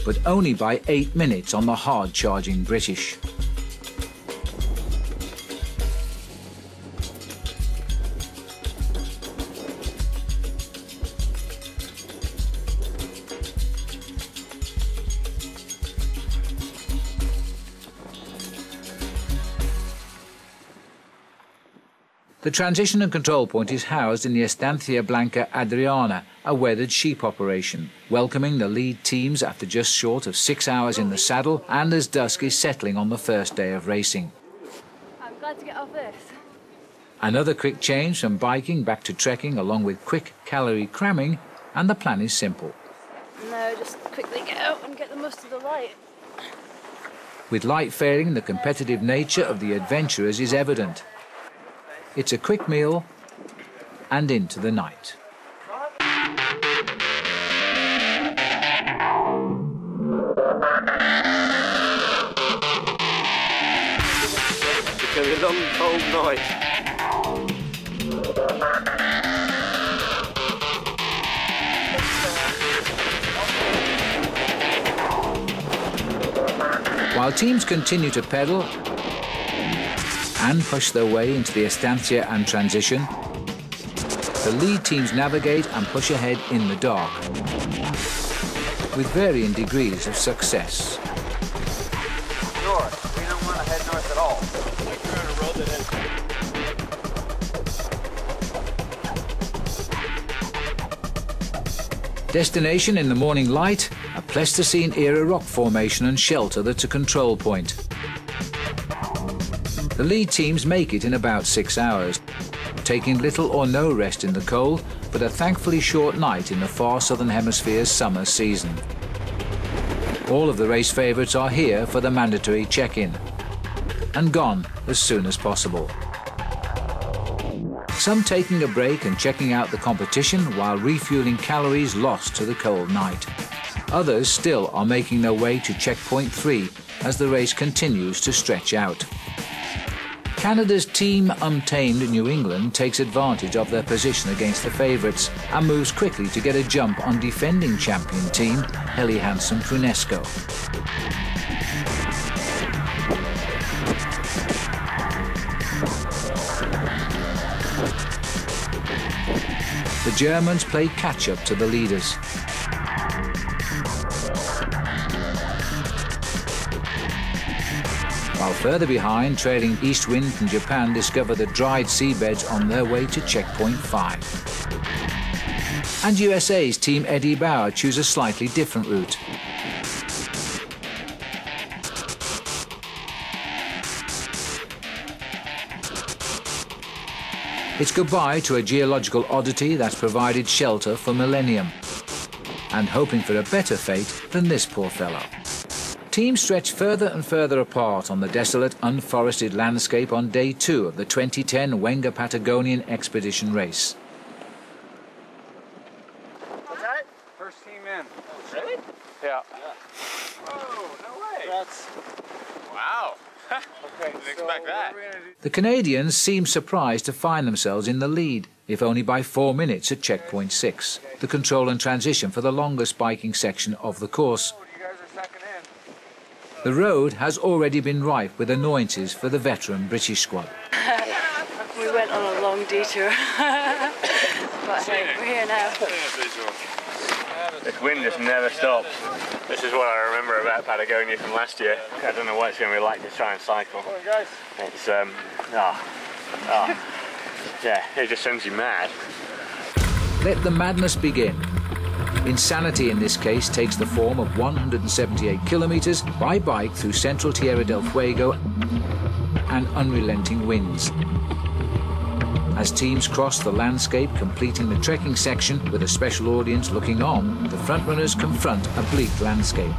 but only by 8 minutes on the hard-charging British. The transition and control point is housed in the Estancia Blanca Adriana, a weathered sheep operation, welcoming the lead teams after just short of 6 hours in the saddle and as dusk is settling on the first day of racing. I'm glad to get off this. Another quick change from biking back to trekking, along with quick calorie cramming, and the plan is simple. No, just quickly get out and get the most of the light. With light failing, the competitive nature of the adventurers is evident. It's a quick meal and into the night. It's going to be a long, cold night. While teams continue to pedal and push their way into the estancia and transition, the lead teams navigate and push ahead in the dark, with varying degrees of success. North. We don't want to head north at all. We're on a road that ends. Destination in the morning light, a Pleistocene-era rock formation and shelter that's a control point. The lead teams make it in about 6 hours, taking little or no rest in the cold, but a thankfully short night in the far southern hemisphere's summer season. All of the race favourites are here for the mandatory check-in, and gone as soon as possible. Some taking a break and checking out the competition while refuelling calories lost to the cold night. Others still are making their way to checkpoint 3 as the race continues to stretch out. Canada's Team Untamed New England takes advantage of their position against the favourites and moves quickly to get a jump on defending champion team Helly Hansen Prunesco. The Germans play catch-up to the leaders. While further behind, trailing east wind from Japan discover the dried seabeds on their way to checkpoint 5. And USA's Team Eddie Bauer choose a slightly different route. It's goodbye to a geological oddity that's provided shelter for millennium, and hoping for a better fate than this poor fellow. Teams stretch further and further apart on the desolate, unforested landscape on day 2 of the 2010 Wenger Patagonian expedition race. What's that? First team in. Really? Yeah. Oh, no way. That's... Wow. Okay, didn't expect that. The Canadians seem surprised to find themselves in the lead, if only by 4 minutes at checkpoint 6, the control and transition for the longest biking section of the course. The road has already been rife with annoyances for the veteran British squad. We went on a long detour, but hey, we're here now. This wind just never stops. This is what I remember about Patagonia from last year. I don't know what it's going to be like to try and cycle. It's, yeah, it just sends you mad. Let the madness begin. Insanity in this case takes the form of 178 kilometers by bike through central Tierra del Fuego and unrelenting winds. As teams cross the landscape, completing the trekking section with a special audience looking on, the frontrunners confront a bleak landscape.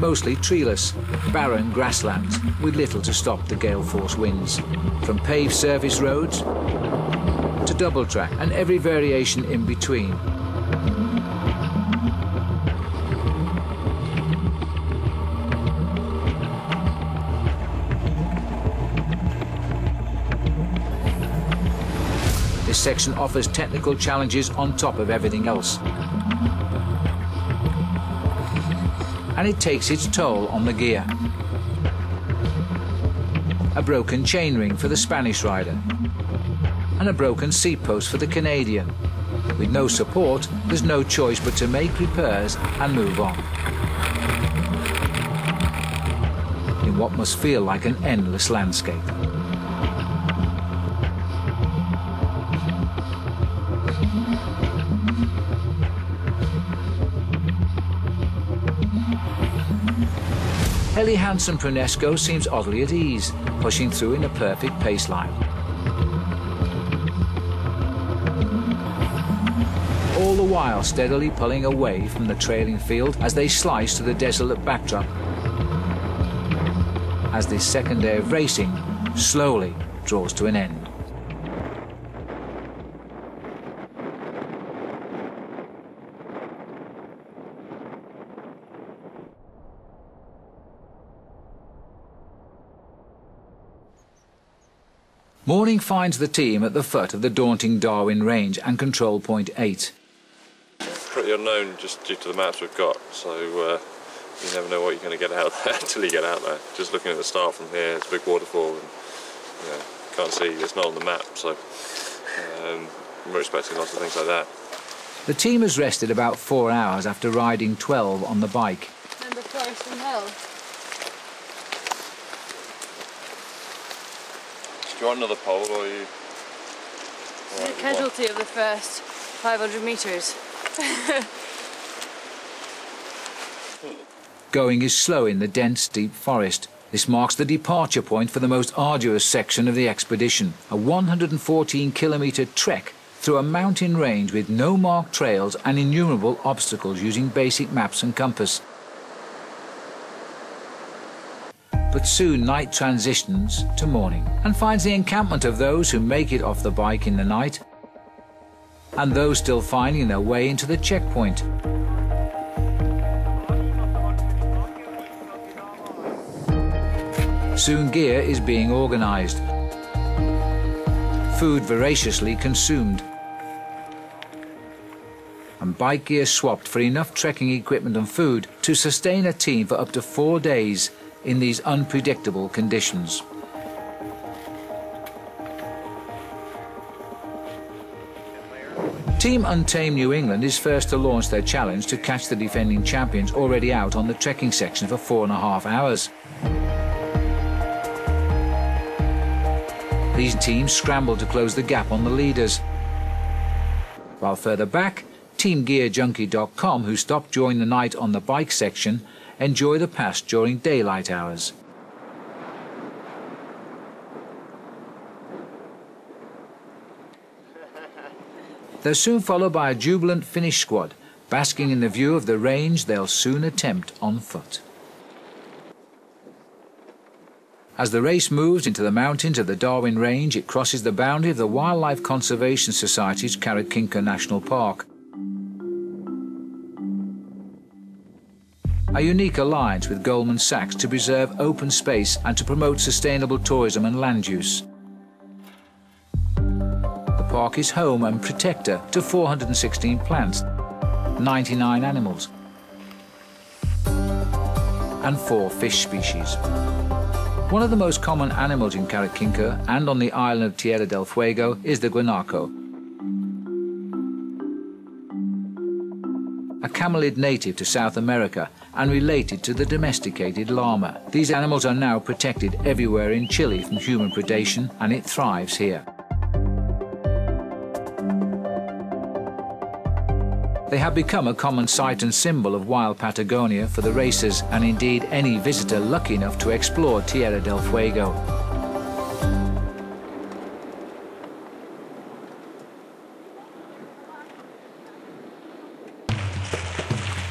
Mostly treeless, barren grasslands with little to stop the gale force winds. From paved surface roads to double track and every variation in between. section offers technical challenges on top of everything else. And it takes its toll on the gear. A broken chainring for the Spanish rider, and a broken seat post for the Canadian. With no support, there's no choice but to make repairs and move on. In what must feel like an endless landscape. Helly Hansen-Brunesco seems oddly at ease, pushing through in a perfect pace line. All the while steadily pulling away from the trailing field as they slice to the desolate backdrop, as this second day of racing slowly draws to an end. Morning finds the team at the foot of the daunting Darwin Range and control point 8. Pretty unknown just due to the maps we've got, so you never know what you're going to get out there until you get out there. Just looking at the start from here, it's a big waterfall and can't see, it's not on the map, so we're expecting lots of things like that. The team has rested about 4 hours after riding 12 on the bike. And the forest from hell. Do you want another pole, or are you... The casualty of the first 500 metres. Going is slow in the dense, deep forest. This marks the departure point for the most arduous section of the expedition, a 114-kilometre trek through a mountain range with no marked trails and innumerable obstacles using basic maps and compass. But soon night transitions to morning and finds the encampment of those who make it off the bike in the night and those still finding their way into the checkpoint. Soon gear is being organised, food voraciously consumed, and bike gear swapped for enough trekking equipment and food to sustain a team for up to 4 days in these unpredictable conditions. Team Untamed New England is first to launch their challenge to catch the defending champions already out on the trekking section for 4.5 hours. These teams scramble to close the gap on the leaders. While further back, Team GearJunkie.com, who stopped during the night on the bike section, enjoy the pass during daylight hours. They're soon followed by a jubilant Finnish squad, basking in the view of the range they'll soon attempt on foot. As the race moves into the mountains of the Darwin Range, it crosses the boundary of the Wildlife Conservation Society's Karakinka National Park. A unique alliance with Goldman Sachs to preserve open space and to promote sustainable tourism and land use. The park is home and protector to 416 plants, 99 animals, and 4 fish species. One of the most common animals in Karakinka and on the island of Tierra del Fuego is the guanaco, a camelid native to South America and related to the domesticated llama. These animals are now protected everywhere in Chile from human predation, and it thrives here. They have become a common sight and symbol of wild Patagonia for the racers and indeed any visitor lucky enough to explore Tierra del Fuego.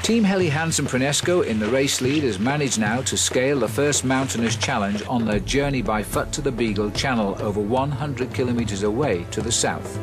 Team Helly Hansen-Brunesco in the race lead has managed now to scale the first mountainous challenge on their journey by foot to the Beagle Channel over 100 kilometres away to the south.